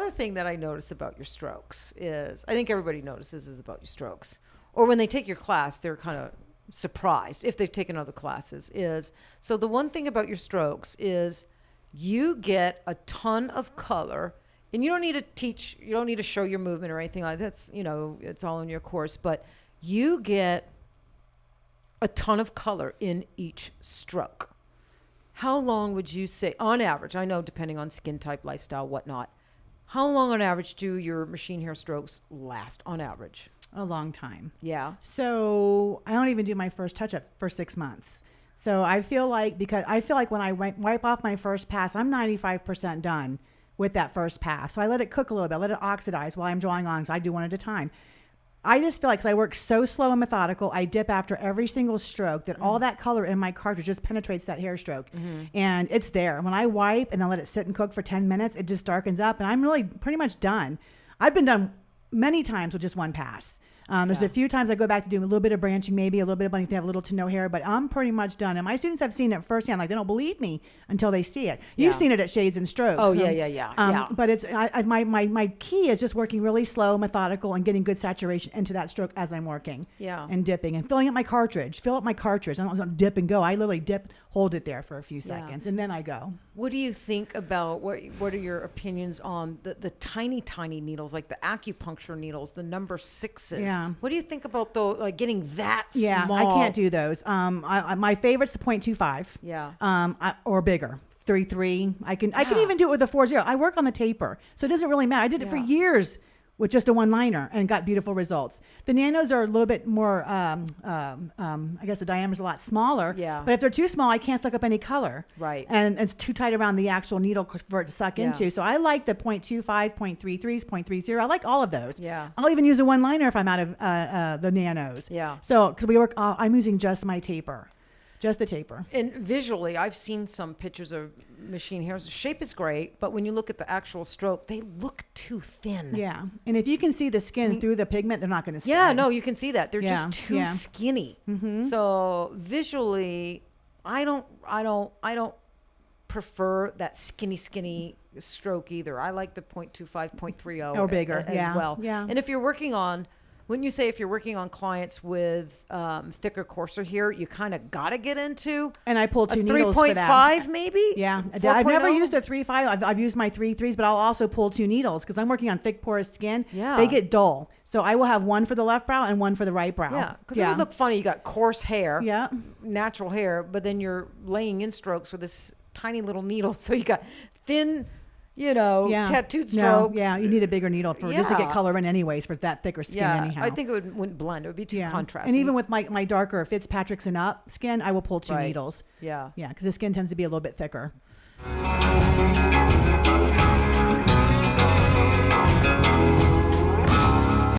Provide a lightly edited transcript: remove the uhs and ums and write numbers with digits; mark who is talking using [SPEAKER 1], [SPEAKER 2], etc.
[SPEAKER 1] other thing that I notice about your strokes is, I think everybody notices is about your strokes. Or when they take your class, they're kind of surprised if they've taken other classes is, so the one thing about your strokes is you get a ton of color, and you don't need to teach, you don't need to show your movement or anything like that. That's, it's all in your course, but you get a ton of color in each stroke. How long would you say, on average, I know depending on skin type, lifestyle, whatnot, how long on average do your machine hair strokes last on average?
[SPEAKER 2] A long time.
[SPEAKER 1] Yeah.
[SPEAKER 2] So I don't even do my first touch-up for 6 months. So I feel like when I wipe off my first pass, I'm 95% done with that first pass. So I let it cook a little bit, let it oxidize while I'm drawing on. So I do one at a time. I just feel like, because I work so slow and methodical, I dip after every single stroke, that all that color in my cartridge just penetrates that hair stroke. And it's there. When I wipe and then let it sit and cook for 10 minutes, it just darkens up, and I'm really pretty much done. I've been done many times with just one pass. There's a few times I go back to doing a little bit of branching, maybe a little bit of bunny, they have little to no hair, but I'm pretty much done. And my students have seen it firsthand. Like, they don't believe me until they see it. You've seen it at Shades and Strokes.
[SPEAKER 1] Oh, yeah.
[SPEAKER 2] But it's my key is just working really slow, methodical, and getting good saturation into that stroke as I'm working. Yeah. And dipping and filling up my cartridge. Fill up my cartridge. I don't dip and go. I literally dip, hold it there for a few seconds, and then I go.
[SPEAKER 1] What do you think about, what are your opinions on the tiny, tiny needles, like the acupuncture needles, the number 6s? Yeah. What do you think about getting that small?
[SPEAKER 2] Yeah, I can't do those. My favorite's the 0.25. Yeah. Or bigger. 3.3. I can even do it with a 4.0. I work on the taper, so it doesn't really matter. I did it for years with just a one-liner and got beautiful results. The nanos are a little bit more, I guess the diameter's a lot smaller. Yeah. But if they're too small, I can't suck up any color. Right. And it's too tight around the actual needle for it to suck into. So I like the 0.25, 0.33s, 0.30. I like all of those. Yeah. I'll even use a one-liner if I'm out of the nanos. Yeah. So, because we work, I'm using just my taper. Just the taper.
[SPEAKER 1] And visually, I've seen some pictures of machine hairs. The shape is great, but when you look at the actual stroke, they look too thin.
[SPEAKER 2] Yeah. And if you can see the skin through the pigment, they're not going to stay.
[SPEAKER 1] Yeah, no, you can see that. They're just too skinny. So visually, I don't prefer that skinny stroke either. I like the 0.25, 0.30
[SPEAKER 2] or bigger
[SPEAKER 1] as well. Yeah. And if you're working on, wouldn't you say if you're working on clients with thicker, coarser hair, you kind of got to get into
[SPEAKER 2] and I pull two needles for that.
[SPEAKER 1] 3.5 maybe?
[SPEAKER 2] Yeah. I've never used a 3.5. I've used my 3.3s, but I'll also pull two needles because I'm working on thick, porous skin. Yeah. They get dull. So I will have one for the left brow and one for the right brow.
[SPEAKER 1] Yeah. Because it would look funny. You got coarse hair, natural hair, but then you're laying in strokes with this tiny little needle. So you got thin, tattooed strokes.
[SPEAKER 2] No, you need a bigger needle just to get color in anyways for that thicker skin anyhow.
[SPEAKER 1] I think it wouldn't blend. It would be too contrasting.
[SPEAKER 2] And even with my darker Fitzpatrick's and up skin, I will pull two needles. Yeah. Yeah, because the skin tends to be a little bit thicker.